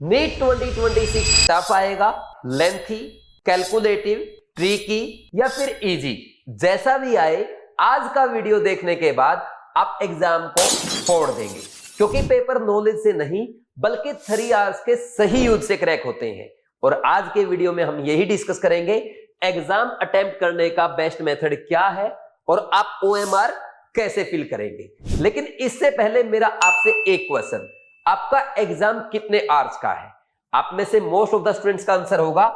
NEET 2026 tough आएगा, lengthy, calculative, tricky या फिर इजी, जैसा भी आए आज का वीडियो देखने के बाद आप एग्जाम को फोड़ देंगे, क्योंकि पेपर नॉलेज से नहीं बल्कि 3 आवर्स के सही यूज से क्रैक होते हैं। और आज के वीडियो में हम यही डिस्कस करेंगे एग्जाम अटेम्प्ट करने का बेस्ट मेथड क्या है और आप OMR कैसे फिल करेंगे। लेकिन इससे पहले मेरा आपसे एक क्वेश्चन, आपका एग्जाम कितने आवर्स का है? आप में से मोस्ट ऑफ द स्टूडेंट्स का आंसर होगा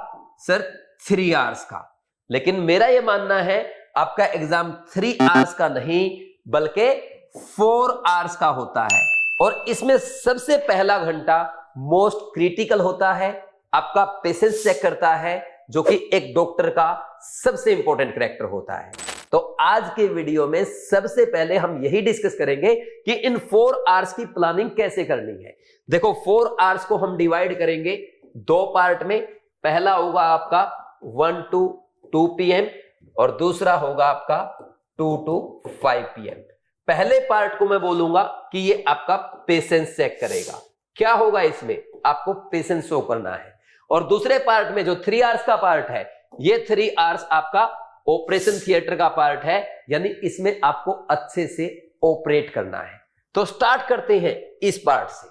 सर 3 आवर्स का, लेकिन मेरा यह मानना है आपका एग्जाम 3 आवर्स का नहीं बल्कि 4 आवर्स का होता है। और इसमें सबसे पहला घंटा मोस्ट क्रिटिकल होता है, आपका पेशेंस चेक करता है, जो कि एक डॉक्टर का सबसे इंपॉर्टेंट कैरेक्टर होता है। तो आज के वीडियो में सबसे पहले हम यही डिस्कस करेंगे कि इन 4 आवर्स की प्लानिंग कैसे करनी है। देखो 4 आवर्स को हम डिवाइड करेंगे 2 पार्ट में। पहला होगा आपका 1 to 2 PM और दूसरा होगा आपका 2 to 5 PM। पहले पार्ट को मैं बोलूंगा कि ये आपका पेशेंस चेक करेगा। क्या होगा इसमें? आपको पेशेंस शो करना है। और दूसरे पार्ट में जो 3 आवर्स का पार्ट है, ये 3 आवर्स आपका ऑपरेशन थिएटर का पार्ट है, यानी इसमें आपको अच्छे से ऑपरेट करना है। तो स्टार्ट करते हैं इस पार्ट से,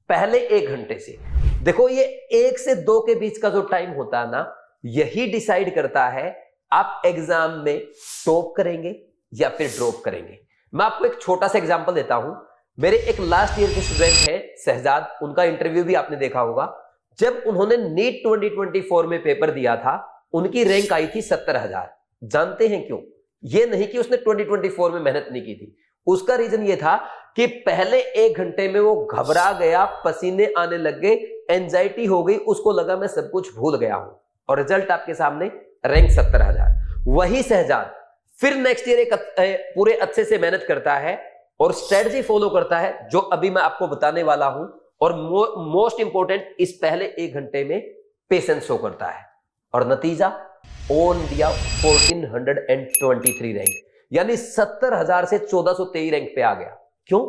पहले 1 घंटे से। देखो ये 1 से 2 के बीच का जो टाइम होता है ना, यही डिसाइड करता है आप एग्जाम में टॉप करेंगे या फिर ड्रॉप करेंगे। मैं आपको एक छोटा सा एग्जांपल देता हूं। मेरे एक लास्ट ईयर के स्टूडेंट है शहजाद, उनका इंटरव्यू भी आपने देखा होगा। जब उन्होंने नीट 2024 में पेपर दिया था, उनकी रैंक आई थी 70,000। जानते हैं क्यों? ये नहीं कि उसने 2024 में मेहनत नहीं की थी, उसका रीजन ये था कि पहले 1 घंटे में वो घबरा गया, पसीने आने लग गए, एंजाइटी हो गई, उसको लगा मैं सब कुछ भूल गया हूं, और रिजल्ट आपके सामने, रैंक 70,000। वही शहजाद फिर नेक्स्ट ईयर एक पूरे अच्छे से मेहनत करता है और स्ट्रेटजी फॉलो करता है, जो अभी मैं आपको बताने वाला हूं। और मोस्ट इंपॉर्टेंट, इस पहले 1 घंटे में पेशेंस शो करता है, और नतीजा ऑल इंडिया 1423 रैंक, यानी 70,000 से 1423 रैंक पे आ गया। क्यों?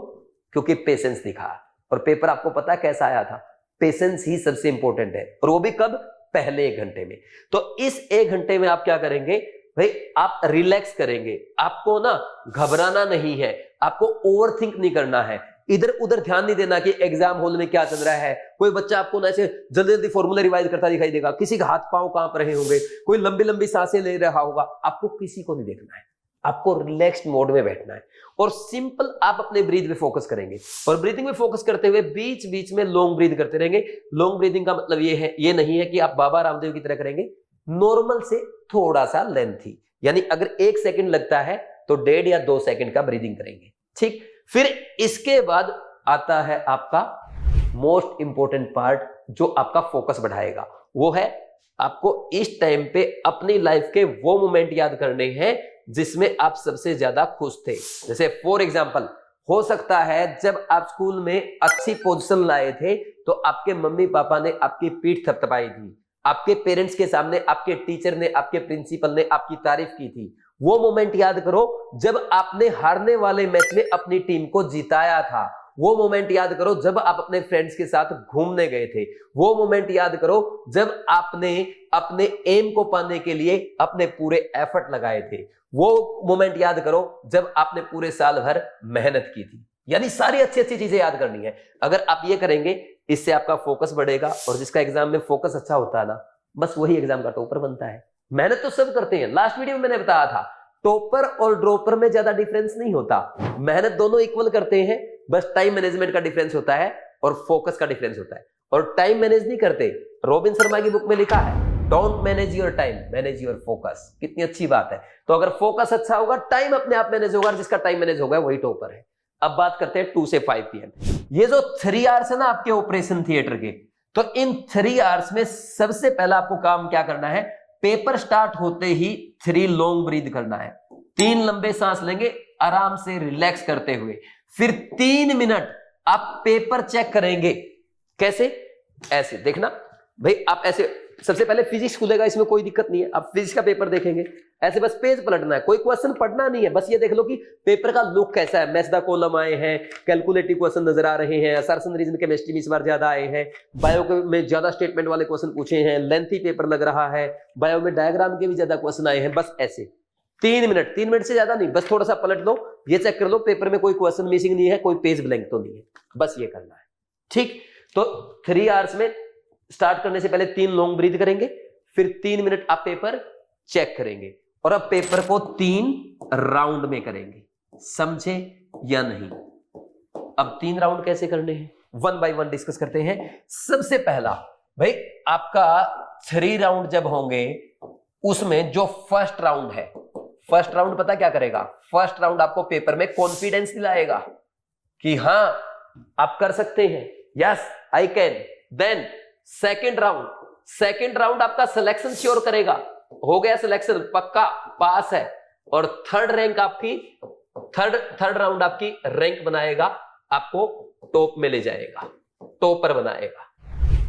क्योंकि पेशेंस दिखा। और पेपर आपको पता कैसा आया था? पेशेंस ही सबसे इंपॉर्टेंट है, और वो भी कब? पहले 1 घंटे में। तो इस 1 घंटे में आप क्या करेंगे भाई? आप रिलैक्स करेंगे। आपको ना घबराना नहीं है, आपको ओवरथिंक नहीं करना है, इधर उधर ध्यान नहीं देना कि एग्जाम हॉल में क्या चल रहा है। कोई बच्चा आपको ना ऐसे जल्दी जल्दी फॉर्मूला रिवाइज करता दिखाई देगा, किसी का हाथ पांव कांप रहे होंगे, कोई लंबी लंबी सांसें ले रहा होगा। आपको किसी को नहीं देखना है, आपको रिलैक्स्ड मोड में बैठना है और सिंपल आप अपने ब्रीथ पे फोकस करेंगे। और ब्रीथिंग में फोकस करते हुए बीच बीच में लॉन्ग ब्रीथ करते रहेंगे। लॉन्ग ब्रीथिंग का मतलब ये नहीं है कि आप बाबा रामदेव की तरह करेंगे, नॉर्मल से थोड़ा सा लेंथी, यानी अगर 1 सेकंड लगता है तो 1.5 या 2 सेकंड का ब्रीदिंग करेंगे। ठीक, फिर इसके बाद आता है आपका मोस्ट इंपॉर्टेंट पार्ट, जो आपका फोकस बढ़ाएगा। वो है आपको इस टाइम पे अपनी लाइफ के वो मोमेंट याद करने हैं जिसमें आप सबसे ज्यादा खुश थे। जैसे फॉर एग्जांपल, हो सकता है जब आप स्कूल में अच्छी पोजीशन लाए थे तो आपके मम्मी पापा ने आपकी पीठ थपथपाई थी, आपके पेरेंट्स के सामने आपके टीचर ने, आपके प्रिंसिपल ने आपकी तारीफ की थी। वो मोमेंट याद करो जब आपने हारने वाले मैच में अपनी टीम को जिताया था। वो मोमेंट याद करो जब आप अपने फ्रेंड्स के साथ घूमने गए थे। वो मोमेंट याद करो जब आपने अपने एम को पाने के लिए अपने पूरे एफर्ट लगाए थे। वो मोमेंट याद करो जब आपने पूरे साल भर मेहनत की थी। यानी सारी अच्छी अच्छी चीजें याद करनी है। अगर आप ये करेंगे, इससे आपका फोकस बढ़ेगा, और जिसका एग्जाम में फोकस अच्छा होता है ना, बस वही एग्जाम का टॉपर बनता है। मेहनत तो सब करते हैं, लास्ट वीडियो में मैंने बताया था टॉपर और ड्रॉपर में ज्यादा डिफरेंस नहीं होता, मेहनत दोनों इक्वल करते हैं, बस टाइम मैनेजमेंट का डिफरेंस होता है और फोकस का डिफरेंस होता है। और टाइम मैनेज नहीं करते, रॉबिन शर्मा की बुक में लिखा है don't manage your time, manage your focus. कितनी अच्छी बात है। तो अगर फोकस अच्छा होगा, टाइम अपने आप मैनेज होगा, जिसका टाइम मैनेज होगा वही टॉपर है। अब बात करते हैं 2 से 5 PM। ये जो 3 आवर्स है ना आपके ऑपरेशन थिएटर के, तो इन 3 आवर्स में सबसे पहला आपको काम क्या करना है? पेपर स्टार्ट होते ही 3 लॉन्ग ब्रीथ करना है। 3 लंबे सांस लेंगे आराम से रिलैक्स करते हुए। फिर 3 मिनट आप पेपर चेक करेंगे। कैसे? ऐसे देखना भाई, आप ऐसे सबसे पहले फिजिक्स खुलेगा, इसमें कोई दिक्कत नहीं है, आप फिजिक्स का पेपर देखेंगे, ऐसे बस पेज पलटना है, कोई क्वेश्चन पढ़ना नहीं है, बस ये देख लो कि पेपर का लुक कैसा है, मैच द कॉलम आए हैं, कैलकुलेटिव क्वेश्चन नजर आ रहे हैं, असर्शन रीजन केमिस्ट्री में इस बार ज्यादा आए हैं, बायो में ज्यादा स्टेटमेंट वाले क्वेश्चन पूछे हैं, लेंथी पेपर लग रहा है, बायो में डायग्राम के भी ज्यादा क्वेश्चन आए हैं, बस ऐसे 3 मिनट से ज्यादा नहीं, बस थोड़ा सा पलट लो, ये चेक कर लो पेपर में कोई क्वेश्चन मिसिंग नहीं है, कोई पेज ब्लैंक तो नहीं है, बस ये करना है। ठीक, तो 3 आवर्स में स्टार्ट करने से पहले 3 लॉन्ग ब्रीथ करेंगे, फिर 3 मिनट आप पेपर चेक करेंगे, और अब पेपर को 3 राउंड में करेंगे, समझे या नहीं? अब 3 राउंड कैसे करने हैं, 1 बाय 1 डिस्कस करते हैं। सबसे पहला भाई, आपका 3 राउंड जब होंगे, उसमें जो फर्स्ट राउंड है, फर्स्ट राउंड पता क्या करेगा? फर्स्ट राउंड आपको पेपर में कॉन्फिडेंस दिलाएगा कि हां आप कर सकते हैं, yes I can. Then second round आपका सिलेक्शन श्योर करेगा, हो गया सिलेक्शन पक्का पास है, और थर्ड रैंक आपकी थर्ड राउंड आपकी रैंक बनाएगा, आपको टॉप में ले जाएगा, टॉपर बनाएगा।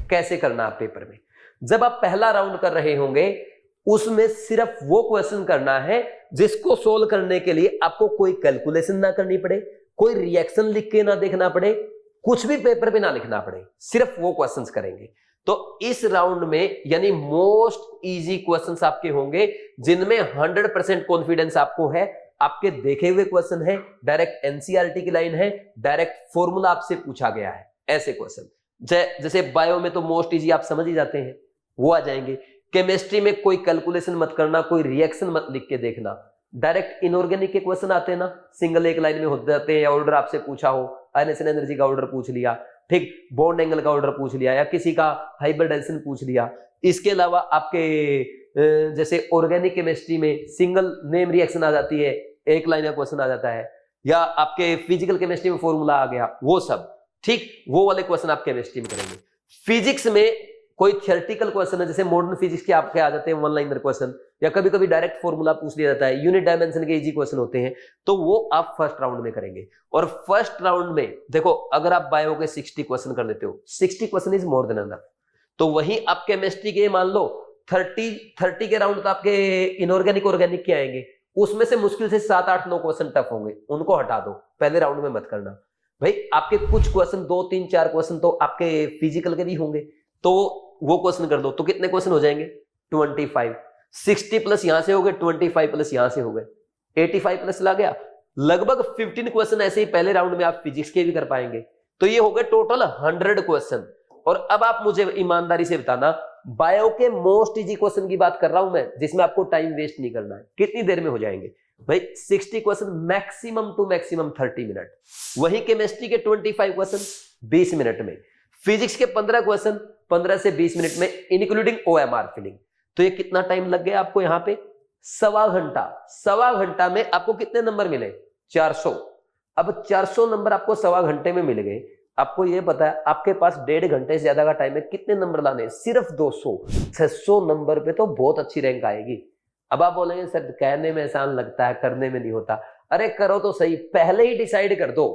कैसे करना आप पेपर में? जब आप पहला राउंड कर रहे होंगे, उसमें सिर्फ वो क्वेश्चन करना है जिसको सोल्व करने के लिए आपको कोई कैलकुलेशन ना करनी पड़े, कोई रिएक्शन लिख के ना देखना पड़े, कुछ भी पेपर पे ना लिखना पड़े, सिर्फ वो क्वेश्चंस करेंगे। तो इस राउंड में यानी मोस्ट इजी क्वेश्चंस आपके होंगे, जिनमें 100% कॉन्फिडेंस आपको है, आपके देखे हुए क्वेश्चन है, डायरेक्ट एनसीईआरटी की लाइन है, डायरेक्ट फॉर्मूला आपसे पूछा गया है, ऐसे क्वेश्चन। जैसे बायो में तो मोस्ट इजी आप समझ ही जाते हैं, वो आ जाएंगे। केमिस्ट्री में कोई कैलकुलेशन मत करना, कोई रिएक्शन मत लिख के देखना, डायरेक्ट इनऑर्गेनिक के क्वेश्चन आते हैं ना, सिंगल एक लाइन में हो जाते हैं, या ऑर्डर आपसे पूछा हो, आयनेशन एनर्जी का ऑर्डर पूछ लिया, ठीक, बॉन्ड एंगल का ऑर्डर पूछ लिया, या किसी का हाइब्रिडाइजेशन पूछ लिया। इसके अलावा आपके जैसे ऑर्गेनिक केमिस्ट्री में सिंगल नेम रिएक्शन आ जाती है, एक लाइन का क्वेश्चन आ जाता है, या आपके फिजिकल केमिस्ट्री में फॉर्मूला आ गया, वो सब ठीक, वो वाले क्वेश्चन आप केमिस्ट्री में करेंगे। फिजिक्स में कोई थियोरेटिकल क्वेश्चन है, जैसे मॉडर्न फिजिक्स के आपके आ जाते हैं 1 लाइनर क्वेश्चन, या कभी कभी डायरेक्ट फॉर्मूला पूछ लिया जाता है, यूनिट डायमेंशन के इजी क्वेश्चन होते हैं, तो वो आप फर्स्ट राउंड में करेंगे। और फर्स्ट राउंड में देखो, अगर आप बायो के 60 क्वेश्चन कर लेते हो, 60 question is more than enough, तो वही आप केमिस्ट्री के मान लो 30 के राउंड तो आपके इनऑर्गेनिक ऑर्गेनिक के आएंगे, उसमें से मुश्किल से 7, 8, 9 क्वेश्चन टफ होंगे, उनको हटा दो, पहले राउंड में मत करना भाई। आपके कुछ क्वेश्चन 2, 3, 4 क्वेश्चन तो आपके फिजिकल के भी होंगे, तो वो क्वेश्चन कर दो, तो कितने क्वेश्चन हो जाएंगे? 25। 60 प्लस यहां से हो गए, 25 प्लस यहां से हो गए, 85 प्लस ला गया। लगभग 15 क्वेश्चन ऐसे ही पहले राउंड में आप फिजिक्स के भी कर पाएंगे, तो ये हो गए टोटल 100 क्वेश्चन। और अब आप मुझे ईमानदारी से बताना, बायो के मोस्ट इजी क्वेश्चन की बात कर रहा हूं मैं, जिसमें आपको टाइम वेस्ट नहीं करना है, कितनी देर में हो जाएंगे भाई? 60 question maximum to maximum 30 minute. वही केमिस्ट्री के 25 क्वेश्चन 20 मिनट में, फिजिक्स के 15 क्वेश्चन 15 से 20 मिनट में, इंक्लूडिंग ओएमआर फिलिंग। तो ये कितना टाइम लग गया आपको यहाँ पे? सवा घंटा में आपको कितने नंबर मिले? 400। अब 400 नंबर आपको सवा घंटे में मिल गए। आपको ये पता है आपके पास 1.5 घंटे से ज्यादा का टाइम है, कितने नंबर लाने? सिर्फ 200। 600 नंबर पे तो बहुत अच्छी रैंक आएगी। अब आप बोलेंगे सर कहने में आसान लगता है, करने में नहीं होता। अरे करो तो सही, पहले ही डिसाइड कर दो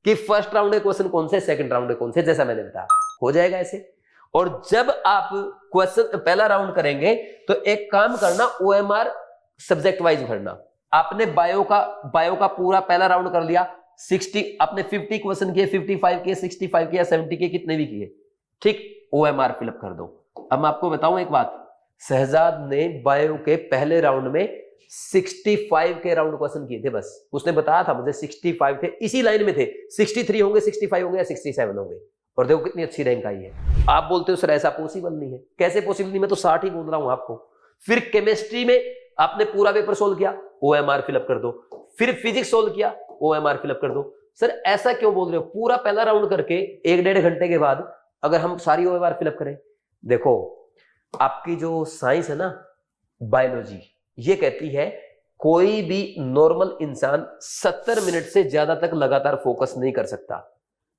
कि फर्स्ट राउंड के क्वेश्चन कौन से, सेकंड राउंड के कौन से, जैसा मैंने बताया हो जाएगा ऐसे। और जब आप क्वेश्चन पहला राउंड करेंगे तो एक काम करना, ओएमआर सब्जेक्ट वाइज भरना। आपने बायो का पूरा पहला राउंड कर लिया, 60 आपने 50 क्वेश्चन किए, 55 किए, 65 किए, 70 किए, कितने भी किए, ठीक, ओएमआर फिलअप कर दो। अब मैं आपको बताऊं एक बात, शहजाद ने बायो के पहले राउंड में 65 के राउंड क्वेश्चन किए थे, बस उसने बताया था मुझे 65 थे, इसी लाइन में थे, 63 होंगे, 65 होंगे या 67 होंगे, और देखो कितनी अच्छी रैंक आई है। आप बोलते हो सर ऐसा पॉसिबल नहीं है, कैसे पॉसिबल नहीं, मैं तो 60 ही बोल रहा हूं आपको। फिर केमिस्ट्री में आपने पूरा पेपर सोल्व किया, ओएमआर फिलअप कर दो। फिर फिजिक्स सोल्व किया, ओएमआर फिलअप कर दो। सर ऐसा क्यों बोल रहे हो? पूरा पहला राउंड करके 1-1.5 घंटे के बाद अगर हम सारी ओएमआर फिलअप करें, देखो आपकी जो साइंस है ना, बायोलॉजी, ये कहती है कोई भी नॉर्मल इंसान 70 मिनट से ज्यादा तक लगातार फोकस नहीं कर सकता।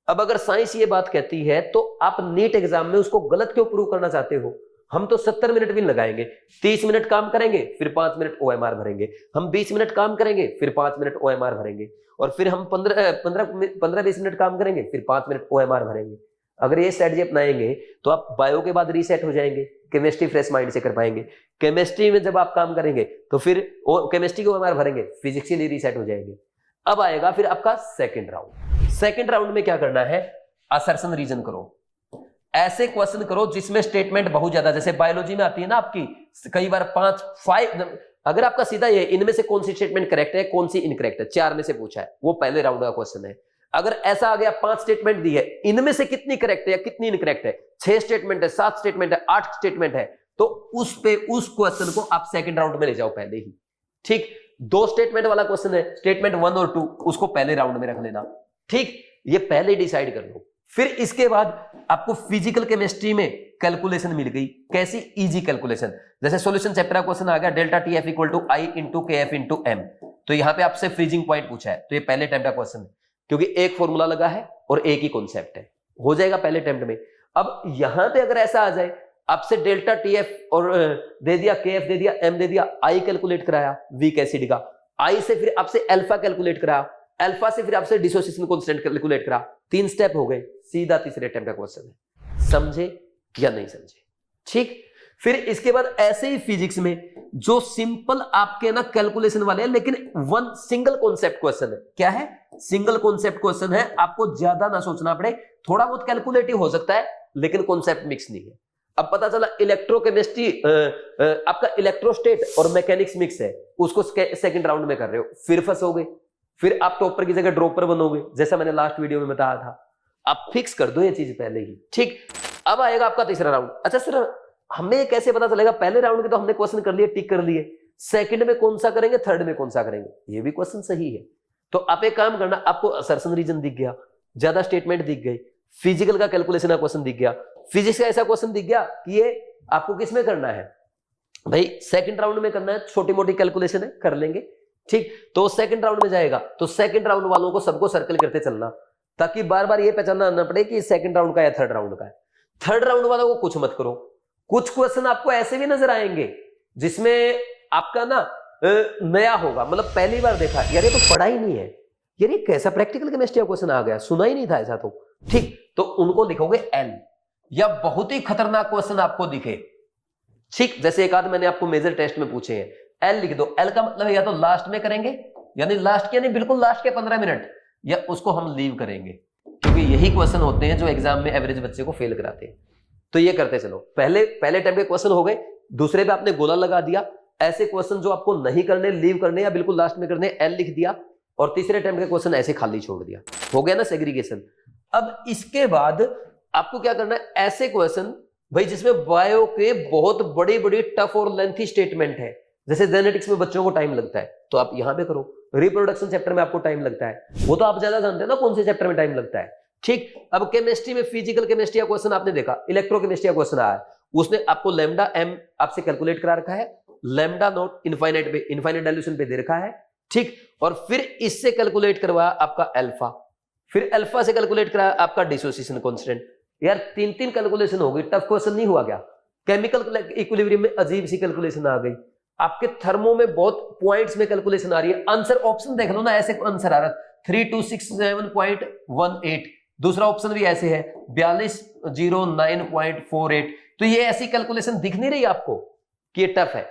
अब अगर साइंस ये बात कहती है तो आप नीट एग्जाम में उसको गलत क्यों प्रूव करना चाहते हो? हम तो 70 मिनट भी लगाएंगे, 30 मिनट काम करेंगे, फिर 5 मिनट ओएमआर भरेंगे, हम 20 मिनट काम करेंगे, फिर 5 मिनट ओएमआर भरेंगे, और फिर हम 15-20 मिनट काम करेंगे, फिर 5 मिनट ओएमआर भरेंगे। अगर ये स्ट्रेटजी अपनाएंगे तो आप बायो के बाद रीसेट हो जाएंगे, केमिस्ट्री फ्रेश माइंड से कर पाएंगे। केमिस्ट्री में जब आप काम करेंगे तो फिर केमिस्ट्री को OMR भरेंगे, फिजिक्सली रीसेट हो जाएंगे। अब आएगा फिर आपका सेकंड राउंड। सेकंड राउंड में क्या करना है, असर्शन रीजन करो। ऐसे क्वेश्चन करो जिसमें स्टेटमेंट बहुत ज्यादा, जैसे बायोलॉजी में आती है ना आपकी कई बार 5 अगर आपका सीधा ये इनमें से कौन सी स्टेटमेंट करेक्ट है कौन सी इनकरेक्ट है, 4 में से पूछा है, वो पहले राउंड का क्वेश्चन है। अगर ऐसा आ गया 5 स्टेटमेंट दी है, इनमें से कितनी करेक्ट है या कितनी इनकरेक्ट है, 6 स्टेटमेंट है, 7 स्टेटमेंट है, 8 स्टेटमेंट है, तो उस क्वेश्चन को आप सेकंड राउंड में ले जाओ पहले ही। ठीक, 2 स्टेटमेंट वाला क्वेश्चन है, स्टेटमेंट 1 और 2 उसको पहले राउंड में रख लेना। ठीक, ये पहले डिसाइड कर लो। फिर इसके बाद आपको फिजिकल केमिस्ट्री में कैलकुलेशन मिल गई, कैसी, इजी कैलकुलेशन। जैसे सॉल्यूशन चैप्टर का क्वेश्चन आ गया delta TF equal to I into KF into M, तो यहां पे आपसे फ्रीजिंग पॉइंट पूछा है, तो ये पहले अटेम्प्ट का क्वेश्चन है क्योंकि एक फॉर्मूला लगा है और एक ही कॉन्सेप्ट है, हो जाएगा पहले अटेम्प्ट में। अब यहां पे अगर ऐसा आ जाए आपसे डेल्टा TF और दे दिया, KF दे दिया, M दे दिया, I कैलकुलेट कराया वीक एसिड का, I से फिर आपसे अल्फा कैलकुलेट कराया, अल्फा से फिर आपसे डिसोसिएशन कांस्टेंट कैलकुलेट करा, 3 स्टेप हो गए, सीधा तीसरे अटेम्प्ट का क्वेश्चन है। समझे या नहीं समझे? ठीक, फिर इसके बाद ऐसे ही फिजिक्स में जो सिंपल आपके ना कैलकुलेशन वाले हैं लेकिन वन सिंगल कॉन्सेप्ट क्वेश्चन है। क्या है? सिंगल कॉन्सेप्ट क्वेश्चन है, आपको ज्यादा ना सोचना पड़े, थोड़ा बहुत कैलकुलेटिव हो सकता है लेकिन कॉन्सेप्ट मिक्स नहीं है। अब पता चला इलेक्ट्रोकेमिस्ट्री आपका इलेक्ट्रोस्टेट और मैकेनिक्स मिक्स है, उसको सेकंड राउंड में कर रहे हो, फिर फंसोगे, फिर आप टॉपर की जगह ड्रॉपर बनोगे, जैसा मैंने लास्ट वीडियो में बताया था। आप फिक्स कर दो ये चीज पहले ही। ठीक, अब आएगा आपका तीसरा राउंड। अच्छा सर, हमें कैसे पता चलेगा? पहले राउंड के तो हमने क्वेश्चन कर लिए, टिक कर लिए, सेकंड में कौन सा करेंगे, थर्ड में कौन सा करेंगे, ये भी क्वेश्चन सही है। तो आप एक काम करना, आपको असर्शन रीजन दिख गया, ज्यादा स्टेटमेंट दिख गई, फिजिकल का कैलकुलेशन का क्वेश्चन दिख गया, फिजिक्स का ऐसा क्वेश्चन दिख गया कि ये आपको किस में करना है भाई, सेकंड राउंड में करना है, छोटी मोटी कैलकुलेशन है, कर लेंगे। ठीक, तो सेकंड राउंड में जाएगा, तो सेकंड राउंड वालों को सबको सर्कल करते चलना, ताकि बार बार ये पहचानना ना पड़े कि सेकंड राउंड का या थर्ड राउंड का है। थर्ड राउंड वालों को कुछ मत करो। कुछ क्वेश्चन आपको ऐसे भी नजर आएंगे जिसमें आपका ना नया होगा, मतलब पहली बार देखा, यार ये तो पढ़ा ही नहीं है, यार ये कैसा प्रैक्टिकल केमिस्ट्री का क्वेश्चन आ गया, सुना ही नहीं था ऐसा। तो ठीक, तो उनको लिखोगे L, या बहुत ही खतरनाक क्वेश्चन आपको दिखे, ठीक, जैसे एक आध मैंने आपको मेजर टेस्ट में पूछे हैं, L लिख दो। L का मतलब या तो लास्ट में करेंगे, यानी लास्ट यानी बिल्कुल लास्ट के 15 मिनट, या उसको हम लीव करेंगे, क्योंकि यही क्वेश्चन होते हैं जो एग्जाम में एवरेज बच्चे को फेल कराते हैं। तो ये करते चलो, पहले टाइम के क्वेश्चन हो गए, दूसरे पे आपने गोला लगा दिया, ऐसे क्वेश्चन जो आपको नहीं करने, लीव करने या बिल्कुल लास्ट में करने, L लिख दिया, और तीसरे टाइम के क्वेश्चन ऐसे खाली छोड़ दिया, हो गया ना सेग्रीगेशन। अब इसके बाद आपको क्या करना है, ऐसे क्वेश्चन भाई जिसमें बायो के बहुत बड़ी बड़ी टफ और लेंथी स्टेटमेंट है, जैसे जेनेटिक्स में बच्चों को टाइम लगता है, तो आप यहां पे करो। रिप्रोडक्शन चैप्टर में आपको टाइम लगता है, वो तो आप ज्यादा जानते हैं ना कौन से चैप्टर में टाइम लगता है। ठीक, अब केमिस्ट्री में फिजिकल केमिस्ट्री का क्वेश्चन आपने देखा, इलेक्ट्रोकेमिस्ट्री का क्वेश्चन आया, उसने आपको लैम्डा m आपसे कैलकुलेट करा रखा है, लैम्डा नॉट इनफाइनाइट पे, इनफाइनाइट डायल्यूशन पे दे रखा है। ठीक, और फिर इससे कैलकुलेट करवाया आपका अल्फा, फिर अल्फा से कैलकुलेट कराया आपका डिसोसिएशन कांस्टेंट। यार 3 कैलकुलेशन हो गई, टफ क्वेश्चन नहीं हुआ क्या? केमिकल इक्विलिब्रियम में अजीब सी कैलकुलेशन आ गई, आपके थर्मो में बहुत पॉइंट्स में कैलकुलेशन आ रही है। आंसर ऑप्शन देख लो ना, ऐसे आंसर आ रहा है 3267.18, दूसरा ऑप्शन भी ऐसे है 4209.48। तो ये ऐसी कैलकुलेशन दिख नहीं रही आपको कि ये टफ है।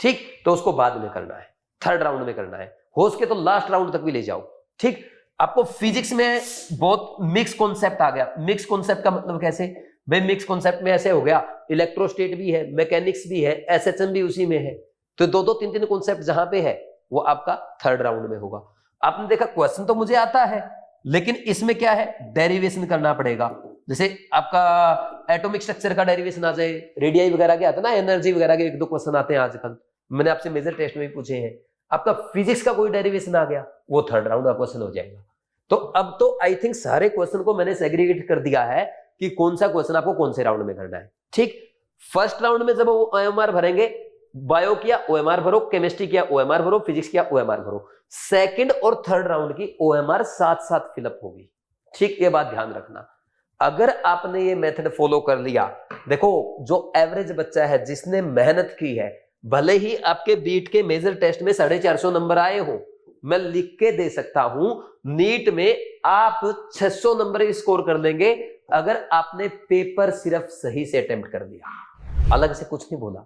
ठीक, तो उसको बाद में करना है, थर्ड राउंड में करना है, हो सके तो लास्ट राउंड तक भी ले जाओ। ठीक, आपको फिजिक्स में बहुत मिक्स कॉन्सेप्ट आ गया। मिक्स कॉन्सेप्ट का मतलब कैसे भाई, मिक्स कॉन्सेप्ट में ऐसे हो गया, इलेक्ट्रोस्टेट भी है, मैकेनिक्स भी है, एसएचएम भी उसी में है, तो 2-3 कॉन्सेप्ट जहां पे है वो आपका थर्ड राउंड में होगा। आपने देखा क्वेश्चन तो मुझे आता है, लेकिन इसमें क्या है, डेरिवेशन करना पड़ेगा। जैसे आपका एटॉमिक स्ट्रक्चर का डेरिवेशन आ जाए, रेडियाई वगैरह के आता है ना, एनर्जी वगैरह के 1-2 क्वेश्चन आते हैं आजकल, मैंने आपसे मेजर टेस्ट में भी पूछे हैं। आपका फिजिक्स का कोई डेरिवेशन आ गया, वो थर्ड राउंड का क्वेश्चन हो जाएगा। तो अब तो आई थिंक सारे क्वेश्चन को मैंने सेग्रीगेट कर दिया है कि कौन सा क्वेश्चन आपको कौन से राउंड में करना है। ठीक, फर्स्ट राउंड में जब वो OMR भरेंगे, बायो किया OMR भरो, केमिस्ट्री किया OMR भरो, फिजिक्स किया OMR भरो। सेकंड और थर्ड राउंड की OMR साथ साथ फिलअप होगी। ठीक, ये बात ध्यान रखना। अगर आपने ये मेथड फॉलो कर लिया, देखो जो एवरेज बच्चा है जिसने मेहनत की है, भले ही आपके बीट के मेजर टेस्ट में 450 नंबर आए हो, मैं लिख के दे सकता हूं, नीट में आप 600 नंबर स्कोर कर लेंगे अगर आपने पेपर सिर्फ सही से अटेम्प्ट कर दिया। अलग से कुछ नहीं बोला।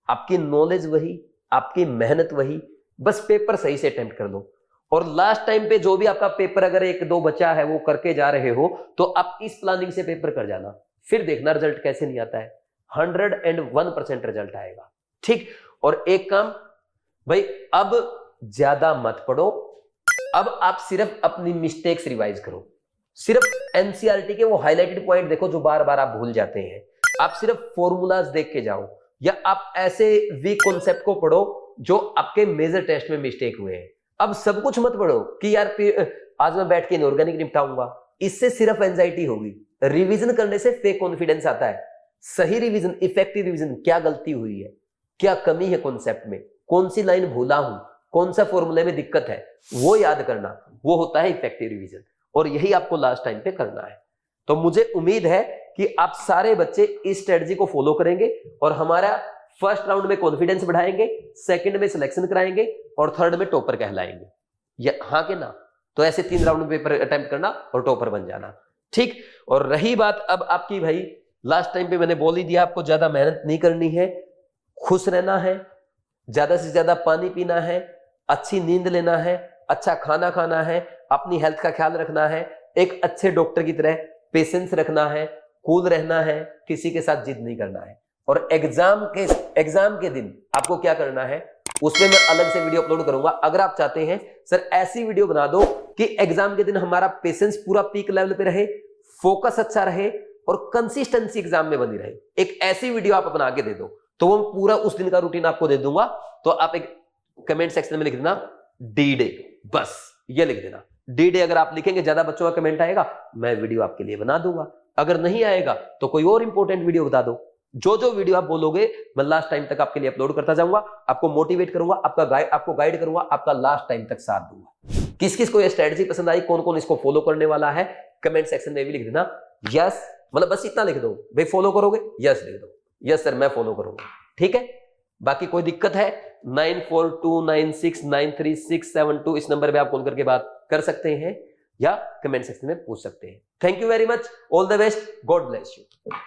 आपकी नॉलेज वही, आपकी मेहनत वही, बस पेपर सही से अटेम्प्ट कर दो। और लास्ट टाइम पे जो भी आपका पेपर अगर 1-2 बचा है वो करके जा रहे हो तो आप इस प्लानिंग से पेपर कर जाना, फिर देखना रिजल्ट कैसे नहीं आता है। 101% रिजल्ट आएगा। ठीक। और एक काम भाई, अब ज्यादा मत पढ़ो, अब आप सिर्फ अपनी मिस्टेक्स रिवाइज करो। सिर्फ एनसीईआरटी के वो हाईलाइटेड पॉइंट देखो जो बार बार आप भूल जाते हैं। आप सिर्फ फॉर्मूलाज देख के जाओ, या आप ऐसे वीक कॉन्सेप्ट को पढ़ो जो आपके मेजर टेस्ट में मिस्टेक हुए हैं। अब सब कुछ मत पढ़ो कि यार आज मैं बैठ के इनऑर्गेनिक निपटाऊंगा, इससे सिर्फ एंजाइटी होगी। रिवीजन करने से फेक कॉन्फिडेंस आता है। सही रिवीजन, इफेक्टिव रिवीजन, क्या गलती हुई है, क्या कमी है कॉन्सेप्ट में, कौन सी लाइन भूला हूं, कौन सा फॉर्मूले में दिक्कत है, वो याद करना, वो होता है इफेक्टिव रिवीजन। और यही आपको लास्ट टाइम पे करना है। तो मुझे उम्मीद है कि आप सारे बच्चे इस स्ट्रेटजी को फॉलो करेंगे और हमारा फर्स्ट राउंड में कॉन्फिडेंस बढ़ाएंगे, सेकंड में सिलेक्शन कराएंगे और थर्ड में टॉपर कहलाएंगे। या हाँ के ना? तो ऐसे 3 राउंड में पेपर अटेम्प्ट करना और टॉपर बन जाना। ठीक। और रही बात अब आपकी, भाई लास्ट टाइम पे मैंने बोल ही दिया, आपको ज्यादा मेहनत नहीं करनी है, खुश रहना है, ज्यादा से ज्यादा पानी पीना है, अच्छी नींद लेना है, अच्छा खाना खाना है, अपनी हेल्थ का ख्याल रखना है, एक अच्छे डॉक्टर की तरह पेशेंस रखना है, कूल रहना है, किसी के साथ जिद नहीं करना है। और एग्जाम के दिन आपको क्या करना है उसमें मैं अलग से वीडियो अपलोड करूंगा। अगर आप चाहते हैं सर ऐसी वीडियो बना दो कि एग्जाम के दिन हमारा पेशेंस पूरा पीक लेवल पे रहे, फोकस अच्छा रहे और कंसिस्टेंसी एग्जाम में बनी रहे, एक ऐसी वीडियो आप बना के दे दो, तो वो पूरा उस दिन का रूटीन आपको दे दूंगा। तो आप एक कमेंट सेक्शन में लिख देना डी डे, बस ये लिख देना डी डे। अगर आप लिखेंगे ज्यादा बच्चों का कमेंट आएगा, मैं वीडियो आपके लिए बना दूंगा। अगर नहीं आएगा तो कोई और इंपॉर्टेंट वीडियो बता दो। जो जो वीडियो आप बोलोगे मैं लास्ट टाइम तक आपके लिए अपलोड करता जाऊंगा, आपको मोटिवेट करूंगा, आपको गाइड करूंगा, आपका लास्ट टाइम तक साथ दूंगा। किस किस को ये स्ट्रेटजी पसंद आई, कौन कौन इसको फॉलो करने वाला है, कमेंट सेक्शन में भी लिख देना यस, मतलब बस इतना लिख दो भाई फॉलो करोगे, यस लिख दो, यस सर मैं फॉलो करूंगा। ठीक है। बाकी कोई दिक्कत है 9429693672 इस नंबर पे आप कॉल करके बात कर सकते हैं या कमेंट सेक्शन में पूछ सकते हैं। Thank you very much, all the best, God bless you.